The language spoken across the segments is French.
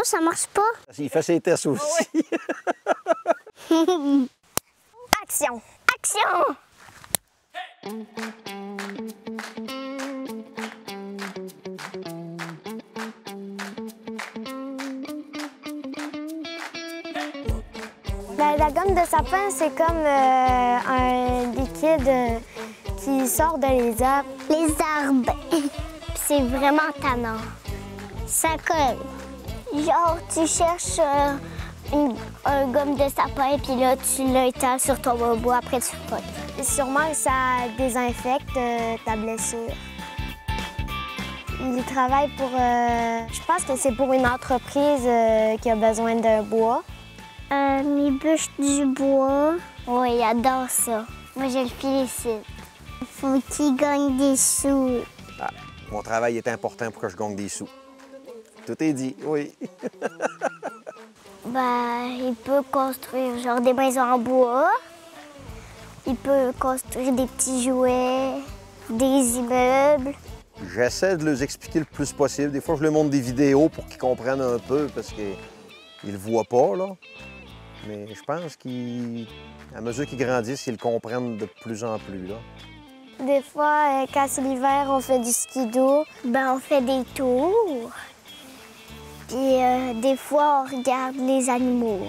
ça marche pas. Il fait ses tests aussi. Action! Action! Ben, la gomme de sapin, c'est comme un liquide qui sort de les arbres. Les arbres. C'est vraiment tannant. Ça colle. Genre, tu cherches un gomme de sapin, puis là, tu l'étales sur ton bobo, après tu frottes. Sûrement que ça désinfecte ta blessure. Il travaille pour... je pense que c'est pour une entreprise qui a besoin d'un bois. Il bûche du bois. Oui, il adore ça. Moi, je le félicite. Il faut qu'il gagne des sous. Ah, mon travail est important pour que je gagne des sous. Tout est dit, oui. Ben, il peut construire genre des maisons en bois. Il peut construire des petits jouets, des immeubles. J'essaie de leur expliquer le plus possible. Des fois, je leur montre des vidéos pour qu'ils comprennent un peu parce qu'ils ne le voient pas, là. Mais je pense qu'à mesure qu'ils grandissent, ils le comprennent de plus en plus, là. Des fois, quand c'est l'hiver, on fait du ski-dos. Ben, on fait des tours. Puis des fois, on regarde les animaux.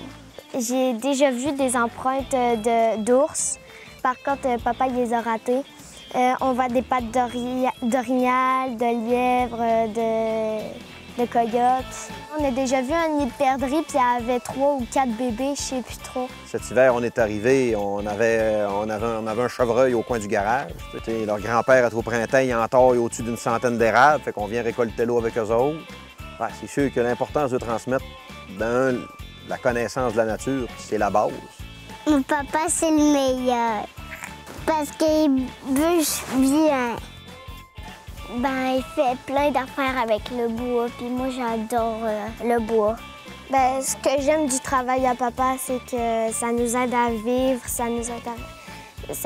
J'ai déjà vu des empreintes d'ours. Par contre, papa, il les a ratées. On voit des pattes d'orignal, de lièvre, de coyotes. On a déjà vu un nid de perdrix, puis il y avait 3 ou 4 bébés, je sais plus trop. Cet hiver, on est arrivé, on avait un chevreuil au coin du garage. Leur grand-père est au printemps, il entaille au-dessus d'une centaine d'érables, fait qu'on vient récolter l'eau avec eux autres. Ouais, c'est sûr que l'importance de transmettre, la connaissance de la nature, c'est la base. Mon papa, c'est le meilleur, parce qu'il bûche bien. Ben, il fait plein d'affaires avec le bois, puis moi, j'adore le bois. Ben, ce que j'aime du travail à papa, c'est que ça nous aide à vivre, ça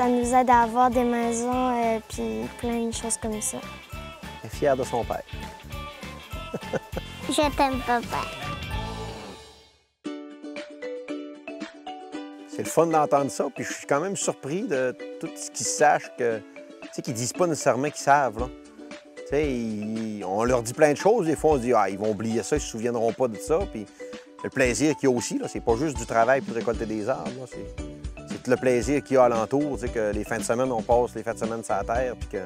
nous aide à avoir des maisons, puis plein de choses comme ça. Il est fier de son père. Je t'aime, papa. C'est le fun d'entendre ça, puis je suis quand même surpris de tout ce qu'ils sachent que... Tu sais, qu'ils disent pas nécessairement qu'ils savent, là. Tu sais, on leur dit plein de choses, des fois on se dit « Ah, ils vont oublier ça, ils se souviendront pas de ça », puis le plaisir qu'il y a aussi, là, c'est pas juste du travail pour récolter des arbres, là, c'est tout le plaisir qu'il y a alentour, tu sais, que les fins de semaine, on passe les fins de semaine sur la terre, puis que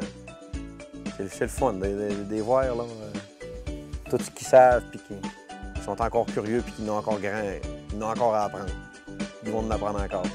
c'est le fun de les voir, là, tout ce qu'ils savent, puis qu'ils sont encore curieux, puis qu'ils n'ont encore grand, ils n'ont encore à apprendre. Ils vont en apprendre encore.